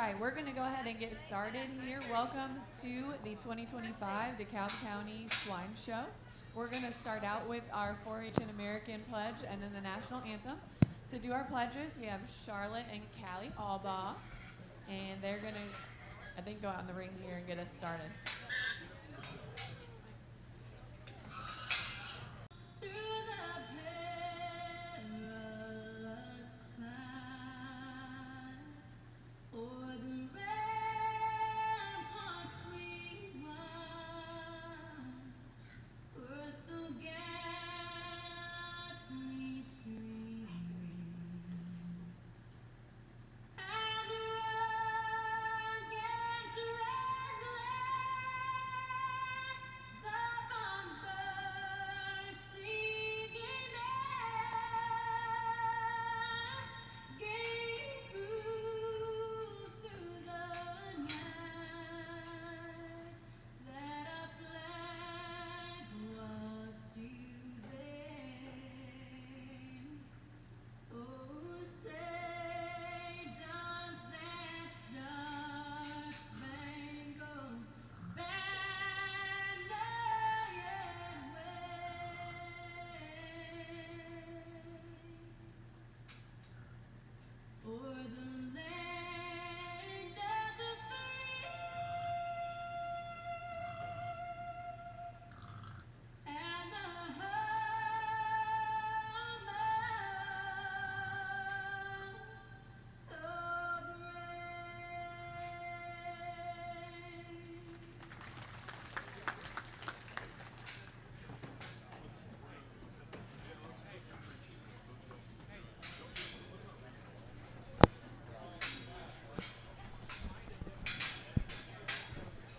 right, we're going to go ahead and get started here. Welcome to the 2025 DeKalb County Swine Show. We're going to start out with our 4-H and American pledge and then the national anthem. To do our pledges, we have Charlotte and Callie Albaugh, and they're going to, I think, go out in the ring here and get us started.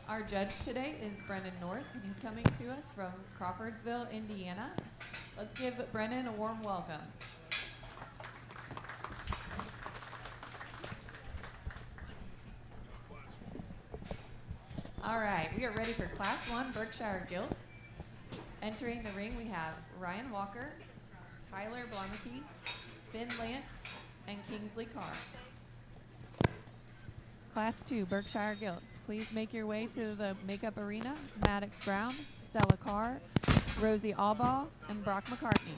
Our judge today is Brennan North, and he's coming to us from Crawfordsville, Indiana. Let's give Brennan a warm welcome. All right, we are ready for Class 1 Berkshire Gilts. Entering the ring, we have Ryan Walker, Tyler Blomeke, Finn Lance, and Kingsley Carr. Class 2 Berkshire Gilts, please make your way to the makeup arena. Maddox Brown, Stella Carr, Rosie Albaugh, and Brock McCartney.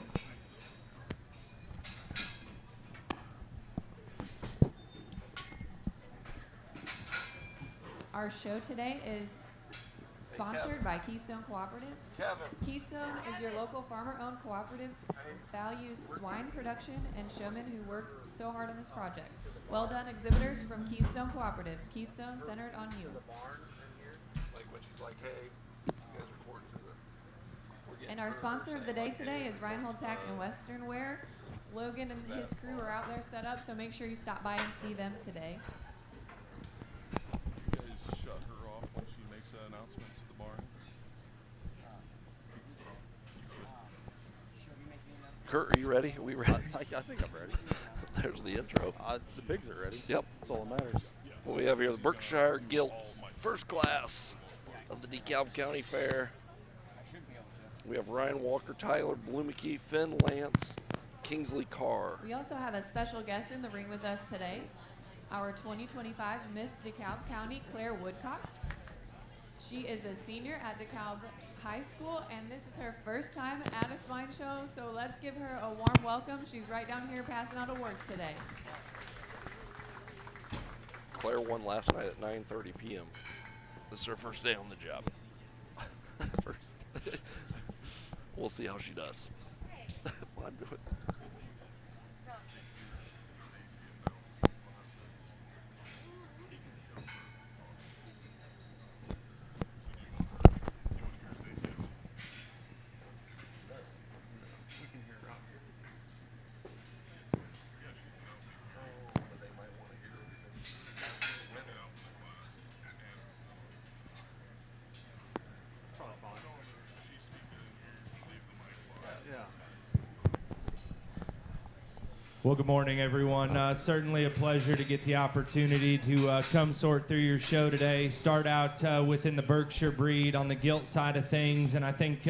Our show today is sponsored by Keystone Cooperative. Keystone is your local farmer-owned cooperative, values swine production and showmen who work so hard on this project. Well done, exhibitors from Keystone Cooperative. Keystone centered on you. And our sponsor of the day today is Reinhold Tack and Western Wear. Logan and his crew are out there set up, so make sure you stop by and see them today. You guys shut her off when she makes that announcement to the barn. Kurt, are you ready? Are we ready? I think I'm ready. There's the intro. The pigs are ready. Yep. That's all that matters. Well, we have here the Berkshire Gilts, first class of the DeKalb County Fair. We have Ryan Walker, Tyler Blumeke, Finn Lance, Kingsley Carr. We also have a special guest in the ring with us today, our 2025 Miss DeKalb County, Claire Woodcox. She is a senior at DeKalb High School, and this is her first time at a swine show, so let's give her a warm welcome. She's right down here passing out awards today. Claire won last night at 9:30 p.m. This is her first day on the job. First. We'll see how she does. Well, I'm doing. Well, good morning, everyone. Certainly a pleasure to get the opportunity to come sort through your show today. Start out within the Berkshire breed on the gilt side of things, and I think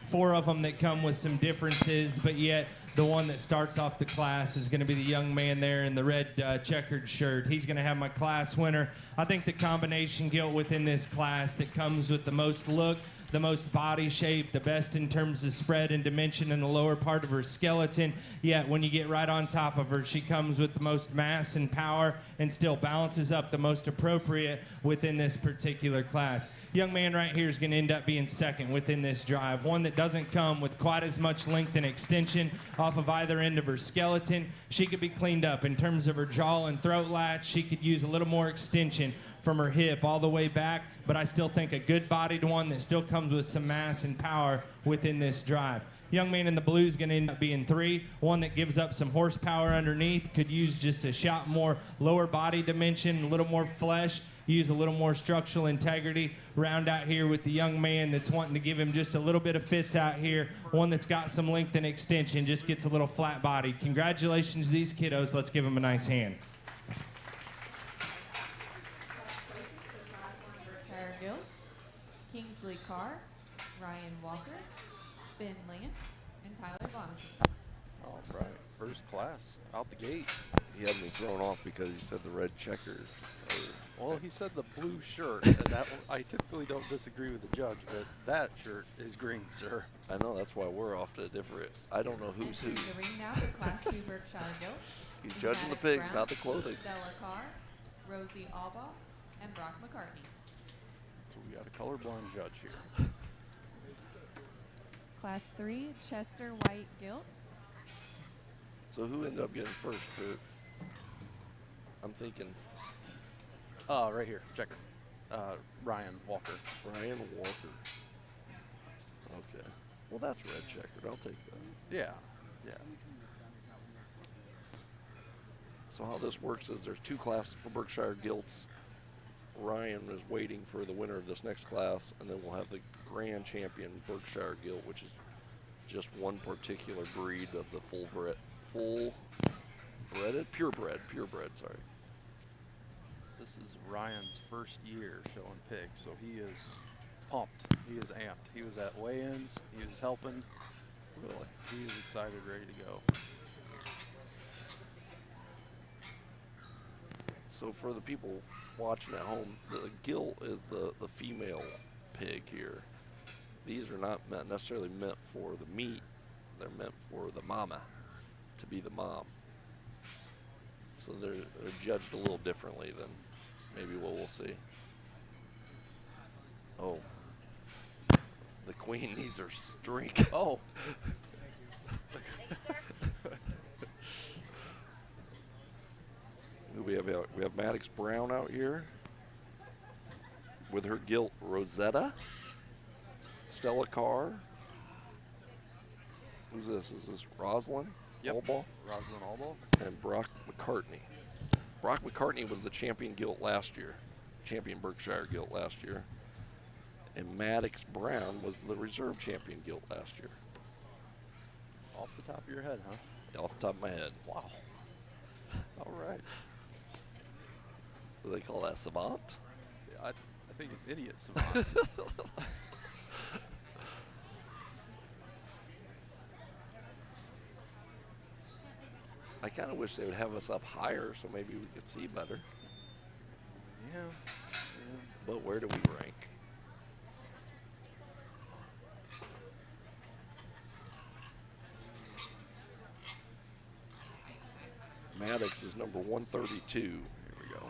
4 of them that come with some differences, but yet the one that starts off the class is going to be the young man there in the red checkered shirt. He's going to have my class winner. I think the combination gilt within this class that comes with the most look, the most body shape, the best in terms of spread and dimension in the lower part of her skeleton. Yet when you get right on top of her, she comes with the most mass and power and still balances up the most appropriate within this particular class. Young man right here is going to end up being second within this drive. One that doesn't come with quite as much length and extension off of either end of her skeleton. She could be cleaned up in terms of her jaw and throat latch. She could use a little more extension from her hip all the way back, but I still think a good-bodied one that still comes with some mass and power within this drive. Young man in the blue is going to end up being 3. One that gives up some horsepower underneath, could use just a shot more lower body dimension, a little more flesh, use a little more structural integrity. Round out here with the young man that's wanting to give him just a little bit of fits out here. One that's got some length and extension, just gets a little flat body. Congratulations to these kiddos. Let's give them a nice hand. Kingsley Carr, Ryan Walker, Ben Lance, and Tyler Bonham. All right. First class, out the gate. He had me thrown off because he said the red checkers. Well, he said the blue shirt. And that one, I typically don't disagree with the judge, but that shirt is green, sir. I know, that's why we're off to a different. I don't know who's who. The ring now for Class 2 Berkshire Gilt. He's judging the pigs, Brown, not the clothing. Stella Carr, Rosie Albaugh, and Brock McCartney. So we got a colorblind judge here. Class 3 Chester White Gilt. So who ended up getting first, Kurt? I'm thinking Right here, checker. Ryan Walker. Ryan Walker. Okay. Well, that's red checkered. I'll take that. Yeah, yeah. So how this works is there's 2 classes for Berkshire Gilts. Ryan is waiting for the winner of this next class, and then we'll have the grand champion Berkshire Gilt, which is just one particular breed of the purebred, sorry. This is Ryan's first year showing pigs, so he is pumped. He is amped. He was at weigh-ins. He was helping. Really? He is excited, ready to go. So for the people watching at home, the gilt is the female pig here. These are not necessarily meant for the meat. They're meant for the mama, to be the mom. So they're judged a little differently than maybe what we'll see. Oh, the queen needs her drink. Oh. We have Maddox Brown out here with her gilt Rosetta. Stella Carr. Who's this? Is this Rosalind? Yep. Albaugh? Rosalind Albaugh. And Brock McCartney. Brock McCartney was the champion gilt last year, champion Berkshire gilt last year. And Maddox Brown was the reserve champion gilt last year. Off the top of your head, huh? Off the top of my head. Wow. All right. Do they call that savant? I think it's idiot savant. I kind of wish they would have us up higher so maybe we could see better. Yeah. But where do we rank? Maddox is number 132. Here we go.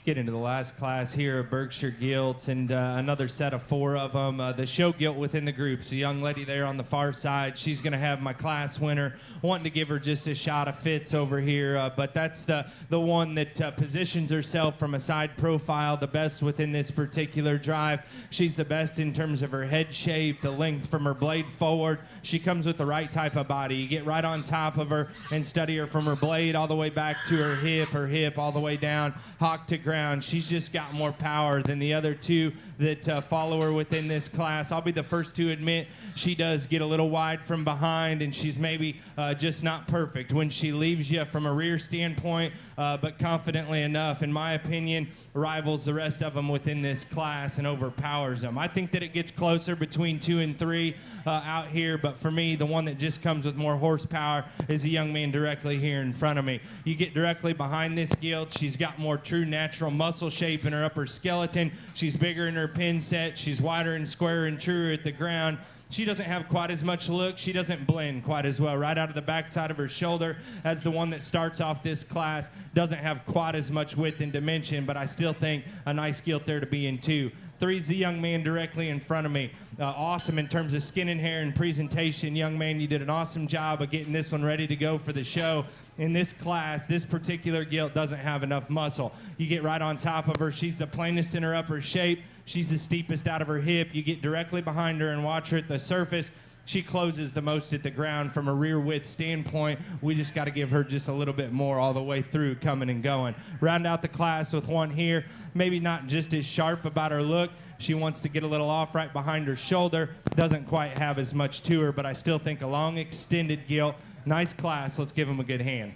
Get into the last class here of Berkshire Gilts, and another set of 4 of them. The show gilt within the group. So, young lady there on the far side, she's going to have my class winner. Wanting to give her just a shot of fits over here, but that's the one that positions herself from a side profile the best within this particular drive. She's the best in terms of her head shape, the length from her blade forward. She comes with the right type of body. You get right on top of her and study her from her blade all the way back to her hip all the way down, hock to ground. ground. She's just got more power than the other two that follow her within this class. I'll be the first to admit she does get a little wide from behind, and she's maybe just not perfect when she leaves you from a rear standpoint, but confidently enough, in my opinion, rivals the rest of them within this class and overpowers them. I think that it gets closer between 2 and 3 out here, but for me, the one that just comes with more horsepower is the young man directly here in front of me. You get directly behind this gilt, she's got more true natural muscle shape in her upper skeleton. She's bigger in her pin set. She's wider and squarer and truer at the ground. She doesn't have quite as much look. She doesn't blend quite as well. Right out of the backside of her shoulder, as the one that starts off this class, doesn't have quite as much width and dimension, but I still think a nice gilt there to be in 2. 3's the young man directly in front of me. Awesome in terms of skin and hair and presentation. Young man, you did an awesome job of getting this one ready to go for the show. In this class, this particular gilt doesn't have enough muscle. You get right on top of her. She's the plainest in her upper shape. She's the steepest out of her hip. You get directly behind her and watch her at the surface. She closes the most at the ground from a rear width standpoint. We just got to give her just a little bit more all the way through, coming and going. Round out the class with one here, maybe not just as sharp about her look. She wants to get a little off right behind her shoulder. Doesn't quite have as much to her, but I still think a long extended gilt. Nice class. Let's give them a good hand.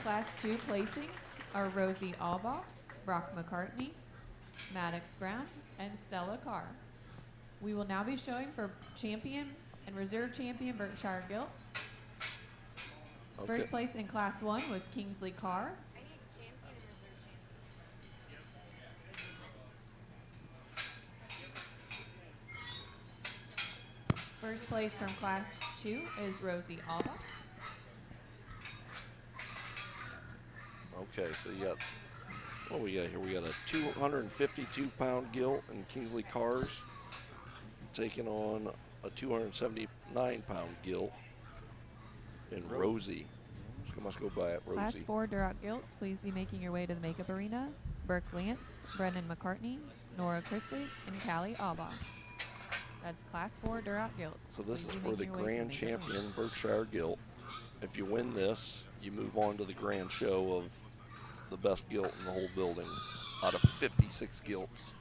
Class 2 placings are Rosie Albaugh, Brock McCartney, Maddox Brown, and Stella Carr. We will now be showing for champion and reserve champion Berkshire Gilt. Okay. First place in Class 1 was Kingsley Carr. First place from Class 2 is Rosie Alba. Okay, so you got, what do we got here? We got a 252-pound gilt in Kingsley Cars, taking on a 279-pound gilt in Rosie. She must go by it, Rosie. Class 4 Duroc Gilts, please be making your way to the makeup arena. Burke Lance, Brendan McCartney, Nora Chrisley, and Callie Alba. That's Class 4 Duroc Gilts. So this Please is be for the making your way to grand makeup arena. champion Berkshire Gilt. If you win this, you move on to the grand show of the best gilt in the whole building out of 56 gilts.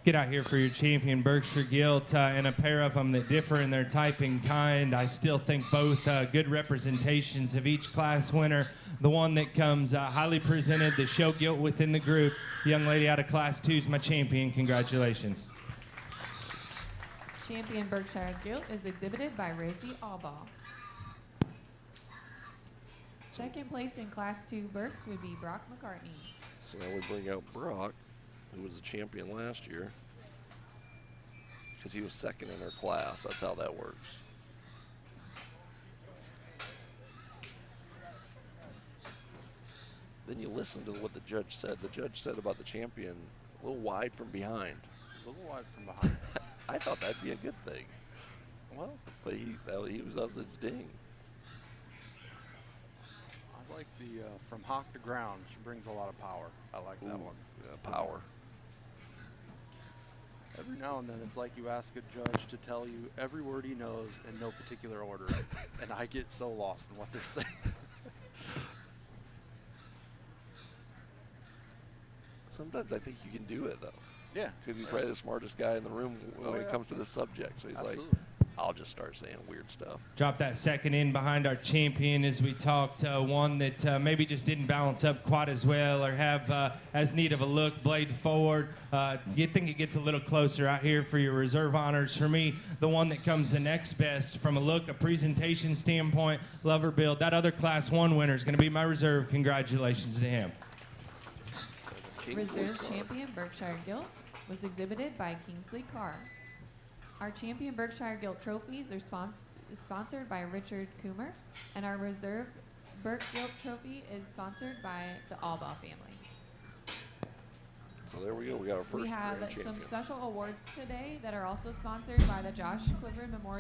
Get out here for your champion Berkshire Gilt, and a pair of them that differ in their type and kind. I still think both good representations of each class winner. The one that comes highly presented, the show gilt within the group. The young lady out of Class 2 is my champion. Congratulations. Champion Berkshire Gilt is exhibited by Rosie Albaugh. Second place in Class 2 Berks would be Brock McCartney. So now we bring out Brock, who was the champion last year, because he was second in her class. That's how that works. Then you listen to what the judge said. The judge said about the champion, a little wide from behind. A little wide from behind. I thought that'd be a good thing. Well, But that was his ding. I like the from hawk to ground. She brings a lot of power. I like that Ooh, one. yeah, power. Every now and then, it's like you ask a judge to tell you every word he knows in no particular order, and I get so lost in what they're saying. Sometimes I think you can do it, though, Yeah. because he's probably the smartest guy in the room when Oh, it yeah. comes to this subject. So he's Absolutely. like, I'll just start saying weird stuff. Drop that second in behind our champion as we talked. One that maybe just didn't balance up quite as well or have as neat of a look, blade forward. You think it gets a little closer out here for your reserve honors. For me, the one that comes the next best from a look, a presentation standpoint, lover build. That other Class 1 winner is going to be my reserve. Congratulations to him. Kingsley Reserve Carr. champion Berkshire Gilt was exhibited by Kingsley Carr. Our champion Berkshire Gilt trophies are sponsored by Richard Coomer, and our reserve Berk Gilt trophy is sponsored by the Albaugh family. So there we go. We got our first We have grand some champion. special awards today that are also sponsored by the Josh Clifford Memorial